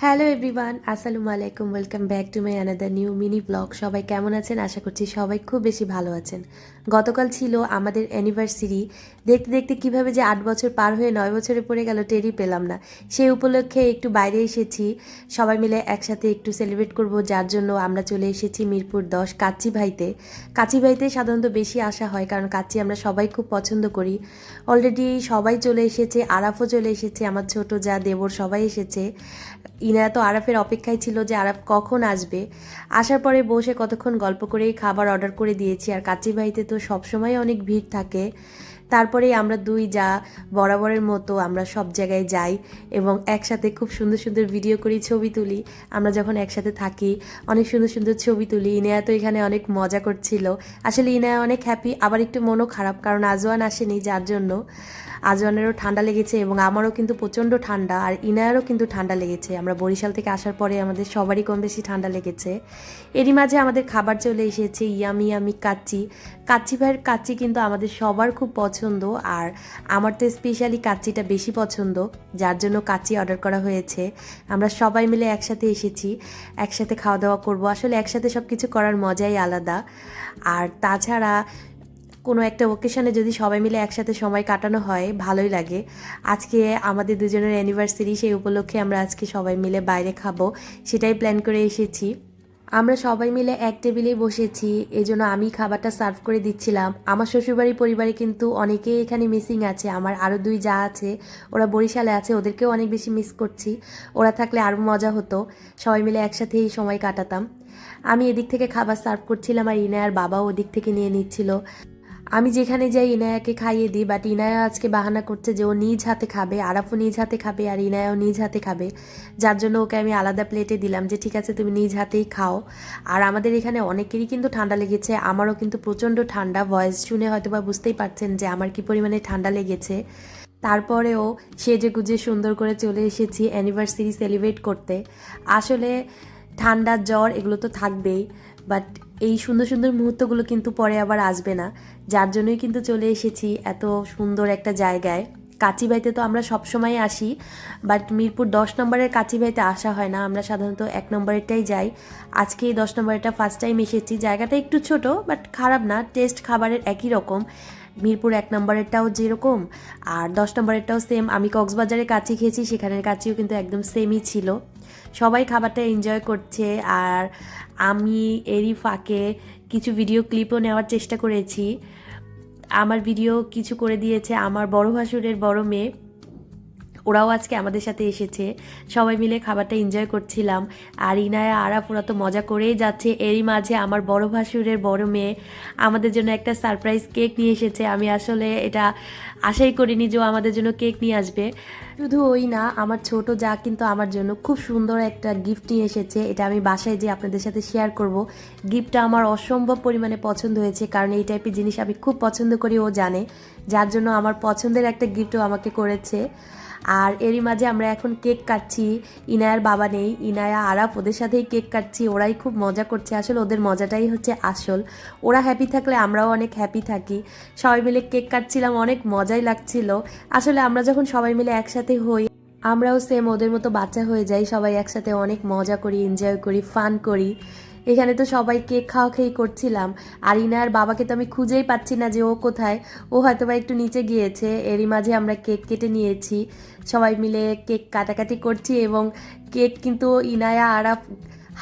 Hello everyone, আসসালামু আলাইকুম। Welcome back to my another new mini blog. সবাই কেমন আছেন? আশা করছি সবাই খুব বেশি ভালো আছেন। গতকাল ছিল আমাদের অ্যানিভার্সারি। দেখতে দেখতে কিভাবে যে 8 বছর পার হয়ে 9 বছরে পড়ে গেল টেরই পেলাম না। সেই উপলক্ষে একটু বাইরে এসেছি, সবাই মিলে একসাথে একটু সেলিব্রেট করব, যার জন্য আমরা চলে এসেছি মিরপুর 10 কাচ্চি ভাইতে। কাচ্চি ভাইতে সাধারণত বেশি আসা হয়, কারণ কাচ্চি আমরা সবাই খুব পছন্দ করি। অলরেডি সবাই চলে এসেছে, আরাফও চলে এসেছে, আমার ছোট যা দেবর সবাই এসেছে। ইনায়া তো আরাফের অপেক্ষায় ছিল যে আরাফ কখন আসবে। আসার পরে বসে কতক্ষণ গল্প করেই খাবার অর্ডার করে দিয়েছি। আর কাচ্চি ভাইতে তো সবসময় অনেক ভিড় থাকে। তারপরেই আমরা দুই যা বরাবরের মতো আমরা সব জায়গায় যাই এবং একসাথে খুব সুন্দর সুন্দর ভিডিও করি, ছবি তুলি। আমরা যখন একসাথে থাকি অনেক সুন্দর সুন্দর ছবি তুলি। ইনায়া তো এখানে অনেক মজা করছিল। আসলে ইনায়া অনেক হ্যাপি, আবার একটু মনও খারাপ, কারণ আজওয়ান আসেনি, যার জন্য আজওয়ানেরও ঠান্ডা লেগেছে এবং আমারও কিন্তু প্রচণ্ড ঠান্ডা, আর ইনায়ারও কিন্তু ঠান্ডা লেগেছে। আমরা বরিশাল থেকে আসার পরে আমাদের সবারই কম বেশি ঠান্ডা লেগেছে। এরই মাঝে আমাদের খাবার চলে এসেছে, ইয়ামি ইয়ামি কাচ্চি। কাচ্চি ভাইয়ের কাচ্চি কিন্তু আমাদের সবার খুব পছন্দ, আর আমার তো স্পেশালি কাচ্চিটা বেশি পছন্দ, যার জন্য কাচ্চি অর্ডার করা হয়েছে। আমরা সবাই মিলে একসাথে এসেছি, একসাথে খাওয়া দাওয়া করব। আসলে একসাথে সব কিছু করার মজাই আলাদা। আর তাছাড়া কোনো একটা ওকেশনে যদি সবাই মিলে একসাথে সময় কাটানো হয় ভালোই লাগে। আজকে আমাদের দুজনের অ্যানিভার্সারি, সেই উপলক্ষে আমরা আজকে সবাই মিলে বাইরে খাবো, সেটাই প্ল্যান করে এসেছি। আমরা সবাই মিলে এক টেবিলেই বসেছি, এজন্য আমি খাবারটা সার্ভ করে দিচ্ছিলাম। আমার শ্বশুরবাড়ির পরিবারে কিন্তু অনেকেই এখানে মিসিং আছে। আমার আরও দুই যা আছে, ওরা বরিশালে আছে, ওদেরকেও অনেক বেশি মিস করছি। ওরা থাকলে আরও মজা হতো, সবাই মিলে একসাথে এই সময় কাটাতাম। আমি এদিক থেকে খাবার সার্ভ করছিলাম, আর ইনায়ার বাবাও ওদিক থেকে নিয়ে নিচ্ছিল। আমি যেখানে যাই ইনায়াকে খাইয়ে দিই, বাট ইনায়া আজকে বাহানা করছে যে ও নিজ হাতে খাবে, আরাফও নিজ হাতে খাবে, আর ইনায়াও নিজ হাতে খাবে। যার জন্য ওকে আমি আলাদা প্লেটে দিলাম যে ঠিক আছে তুমি নিজ হাতেই খাও। আর আমাদের এখানে অনেকেরই কিন্তু ঠান্ডা লেগেছে, আমারও কিন্তু প্রচণ্ড ঠান্ডা। ভয়েস শুনে হয়তো বা বুঝতেই পারছেন যে আমার কি পরিমাণে ঠান্ডা লেগেছে। তারপরেও সেজে গুজে সুন্দর করে চলে এসেছি অ্যানিভার্সারি সেলিব্রেট করতে। আসলে ঠান্ডা জ্বর এগুলো তো থাকবেই, বাট এই সুন্দর সুন্দর মুহূর্তগুলো কিন্তু পরে আবার আসবে না, যার জন্যই কিন্তু চলে এসেছি এত সুন্দর একটা জায়গায়। কাচিভাইতে তো আমরা সবসময় আসি, বাট মিরপুর 10 নম্বরের কাচিভাইতে আসা হয় না, আমরা সাধারণত 1 নম্বরেরটাই যাই। আজকে এই 10 নম্বরেরটা ফার্স্ট টাইম এসেছি। জায়গাটা একটু ছোট, বাট খারাপ না, টেস্ট খাবারের একই রকম। মিরপুর 1 নম্বরেরটাও যেরকম আর 10 নম্বরেরটাও সেম। আমি কক্সবাজারে কাচি খেয়েছি, সেখানের কাচিও কিন্তু একদম সেমই ছিল। সবাই খাবারটা এনজয় করছে, আর আমি এরই ফাঁকে কিছু ভিডিও ক্লিপও নেওয়ার চেষ্টা করেছি। আমার ভিডিও কিছু করে দিয়েছে আমার বড় ভাসুরের বড় মেয়ে, ওরাও আজকে আমাদের সাথে এসেছে। সবাই মিলে খাবারটা এনজয় করছিলাম, আর ইনায়া আরাফ ওরা তো মজা করেই যাচ্ছে। এরই মাঝে আমার বড় ভাসুরের বড় মেয়ে আমাদের জন্য একটা সারপ্রাইজ কেক নিয়ে এসেছে। আমি আসলে এটা আশাই করিনি যে ও আমাদের জন্য কেক নিয়ে আসবে। শুধু ওই না, আমার ছোট যা কিন্তু আমার জন্য খুব সুন্দর একটা গিফট নিয়ে এসেছে। এটা আমি বাসায় যেয়ে আপনাদের সাথে শেয়ার করব। গিফটটা আমার অসম্ভব পরিমাণে পছন্দ হয়েছে, কারণ এই টাইপের জিনিস আমি খুব পছন্দ করি, ও জানে, যার জন্য আমার পছন্দের একটা গিফটও আমাকে করেছে। আর এরই মাঝে আমরা এখন কেক কাটছি। ইনায়ার বাবা নেই, ইনায়া আরাফ ওদের সাথেই কেক কাটছি। ওরাই খুব মজা করছে, আসলে ওদের মজাটাই হচ্ছে আসল। ওরা হ্যাপি থাকলে আমরাও অনেক হ্যাপি থাকি। সবাই মিলে কেক কাটছিলাম, অনেক মজাই লাগছিল। আসলে আমরা যখন সবাই মিলে একসাথে হই আমরাও সেম ওদের মতো বাচ্চা হয়ে যাই, সবাই একসাথে অনেক মজা করি, এনজয় করি, ফান করি। এখানে তো সবাই কেক খাওয়া খেয়ে করছিলাম, আর ইনার বাবাকে তো আমি খুঁজেই পাচ্ছি না যে ও কোথায়। ও হয়তো বা একটু নিচে গিয়েছে। এরই মাঝে আমরা কেক কেটে নিয়েছি, সবাই মিলে কেক কাটাকাটি করছি, এবং কেক কিন্তু ইনায়া আরা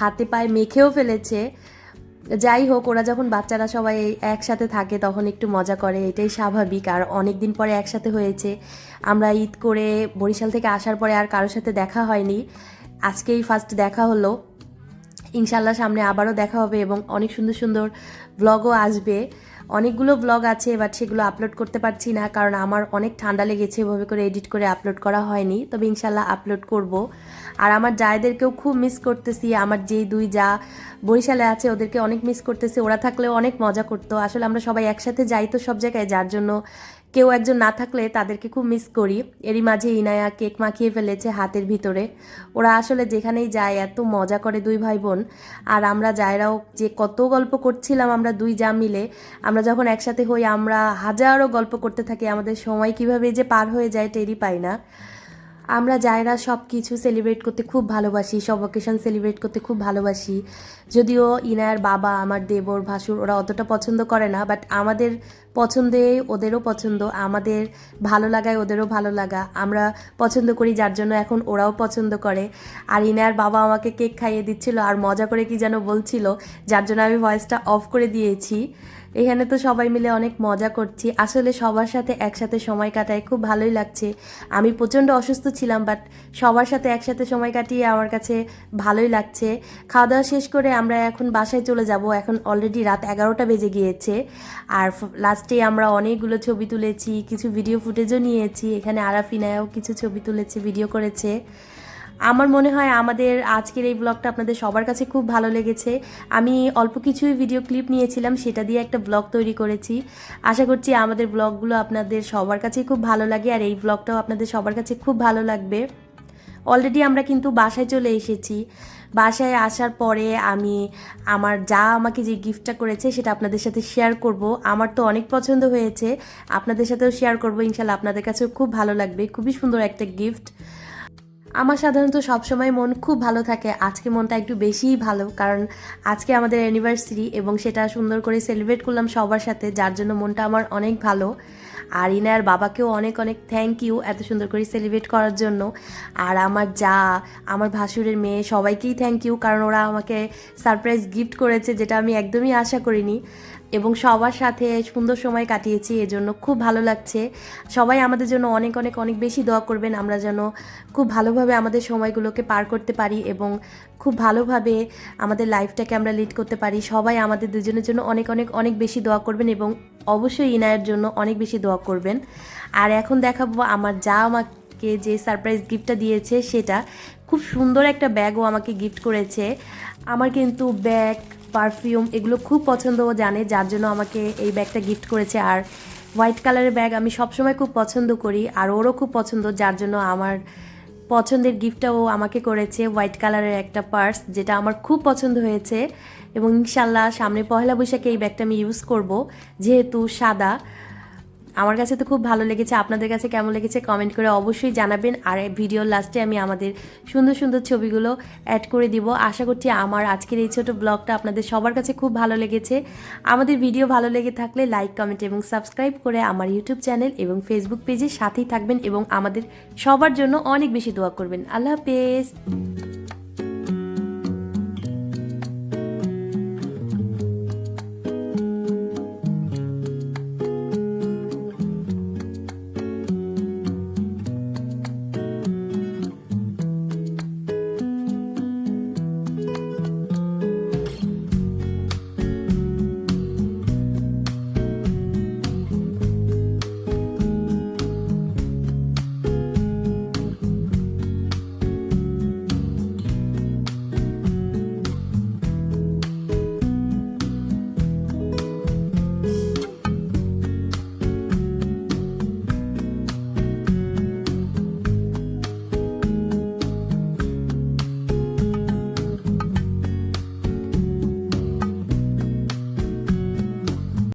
হাতে পায়ে মেখেও ফেলেছে। যাই হোক, ওরা যখন বাচ্চারা সবাই একসাথে থাকে তখন একটু মজা করে, এটাই স্বাভাবিক। আর অনেক দিন পরে একসাথে হয়েছে। আমরা ঈদ করে বরিশাল থেকে আসার পরে আর কারোর সাথে দেখা হয়নি, আজকেই ফার্স্ট দেখা হলো। ইনশাল্লাহ সামনে আবারও দেখা হবে এবং অনেক সুন্দর সুন্দর ব্লগও আসবে। অনেকগুলো ব্লগ আছে, বাট সেগুলো আপলোড করতে পারছি না, কারণ আমার অনেক ঠান্ডা লেগেছে, এভাবে করে এডিট করে আপলোড করা হয়নি। তবে ইনশাল্লাহ আপলোড করব। আর আমার জায়দেরকেও খুব মিস করতেছি। আমার যেই দুই যা বরিশালে আছে ওদেরকে অনেক মিস করতেছি, ওরা থাকলেও অনেক মজা করতো। আসলে আমরা সবাই একসাথে যাই তো সব জায়গায়, যার জন্য কেউ একজন না থাকলে তাদেরকে খুব মিস করি। এরই মাঝে ইনায়া কেক মাখিয়ে ফেলেছে হাতের ভিতরে। ওরা আসলে যেখানেই যায় এত মজা করে দুই ভাই বোন। আর আমরা যায়রাও যে কত গল্প করছিলাম আমরা দুই যা মিলে। আমরা যখন একসাথে হই আমরা হাজারো গল্প করতে থাকি, আমাদের সময় কিভাবে যে পার হয়ে যায় টেরই পাই না। আমরা যায়রা সব কিছু সেলিব্রেট করতে খুব ভালোবাসি, সব অকেশন সেলিব্রেট করতে খুব ভালোবাসি। যদিও ইনায়ার বাবা, আমার দেবর, ভাসুর ওরা অতটা পছন্দ করে না, বাট আমাদের পছন্দে ওদেরও পছন্দ, আমাদের ভালো লাগায় ওদেরও ভালো লাগা, আমরা পছন্দ করি যার জন্য এখন ওরাও পছন্দ করে। আর ইনায়ার বাবা আমাকে কেক খাইয়ে দিচ্ছিল আর মজা করে কি যেন বলছিল, যার জন্য আমি ভয়েসটা অফ করে দিয়েছি। এখানে তো সবাই মিলে অনেক মজা করছি, আসলে সবার সাথে একসাথে সময় কাটায় খুব ভালোই লাগছে। আমি প্রচণ্ড অসুস্থ ছিলাম, বাট সবার সাথে একসাথে সময় কাটিয়ে আমার কাছে ভালোই লাগছে। খাওয়া দাওয়া শেষ করে আমরা এখন বাসায় চলে যাব, এখন অলরেডি রাত 11টা বেজে গিয়েছে। আর লাস্টে আমরা অনেকগুলো ছবি তুলেছি, কিছু ভিডিও ফুটেজও নিয়েছি। এখানে আরাফিনাও কিছু ছবি তুলেছে, ভিডিও করেছে। আমার মনে হয় আমাদের আজকের এই ব্লগটা আপনাদের সবার কাছে খুব ভালো লেগেছে। আমি অল্প কিছুই ভিডিও ক্লিপ নিয়েছিলাম, সেটা দিয়ে একটা ব্লগ তৈরি করেছি। আশা করছি আমাদের ব্লগগুলো আপনাদের সবার কাছেই খুব ভালো লাগে, আর এই ব্লগটাও আপনাদের সবার কাছে খুব ভালো লাগবে। অলরেডি আমরা কিন্তু বাসায় চলে এসেছি। বাসায় আসার পরে আমি আমার যা আমাকে যে গিফটটা করেছে সেটা আপনাদের সাথে শেয়ার করব। আমার তো অনেক পছন্দ হয়েছে, আপনাদের সাথেও শেয়ার করব, ইনশাল্লাহ আপনাদের কাছেও খুব ভালো লাগবে। খুবই সুন্দর একটা গিফট। আমার সাধারণত সবসময় মন খুব ভালো থাকে, আজকে মনটা একটু বেশিই ভালো, কারণ আজকে আমাদের অ্যানিভার্সারি এবং সেটা সুন্দর করে সেলিব্রেট করলাম সবার সাথে, যার জন্য মনটা আমার অনেক ভালো। আর ইনায়ার বাবাকেও অনেক অনেক থ্যাংক ইউ এত সুন্দর করে সেলিব্রেট করার জন্য। আর আমার যা, আমার ভাসুরের মেয়ে, সবাইকেই থ্যাংক ইউ, কারণ ওরা আমাকে সারপ্রাইজ গিফট করেছে, যেটা আমি একদমই আশা করিনি। এবং সবার সাথে সুন্দর সময় কাটিয়েছি, এজন্য খুব ভালো লাগছে। সবাই আমাদের জন্য অনেক অনেক অনেক বেশি দোয়া করবেন, আমরা যেন খুব ভালোভাবে আমাদের সময়গুলোকে পার করতে পারি এবং খুব ভালোভাবে আমাদের লাইফটাকে আমরা লিড করতে পারি। সবাই আমাদের দুজনের জন্য অনেক অনেক অনেক বেশি দোয়া করবেন এবং অবশ্যই ইনায়ের জন্য অনেক বেশি দোয়া করবেন। আর এখন দেখাবো আমার যা আমাকে যে সারপ্রাইজ গিফটটা দিয়েছে, সেটা খুব সুন্দর একটা ব্যাগও আমাকে গিফট করেছে। আমার কিন্তু ব্যাগ, পারফিউম এগুলো খুব পছন্দ, ও জানে, যার জন্য আমাকে এই ব্যাগটা গিফট করেছে। আর হোয়াইট কালারের ব্যাগ আমি সবসময় খুব পছন্দ করি, আর ওরও খুব পছন্দ, যার জন্য আমার পছন্দের গিফটটা ও আমাকে করেছে। হোয়াইট কালারের একটা পার্স, যেটা আমার খুব পছন্দ হয়েছে এবং ইনশাল্লাহ সামনে পহেলা বৈশাখে এই ব্যাগটা আমি ইউজ করব, যেহেতু সাদা। আমার কাছে তো খুব ভালো লেগেছে, আপনাদের কাছে কেমন লেগেছে কমেন্ট করে অবশ্যই জানাবেন। আর ভিডিওর লাস্টে আমি আমাদের সুন্দর সুন্দর ছবিগুলো অ্যাড করে দিব। আশা করছি আমার আজকের এই ছোট ব্লগটা আপনাদের সবার কাছে খুব ভালো লেগেছে। আমাদের ভিডিও ভালো লেগে থাকলে লাইক, কমেন্ট এবং সাবস্ক্রাইব করে আমার ইউটিউব চ্যানেল এবং ফেসবুক পেজের সাথেই থাকবেন এবং আমাদের সবার জন্য অনেক বেশি দোয়া করবেন। আল্লাহ হাফেজ।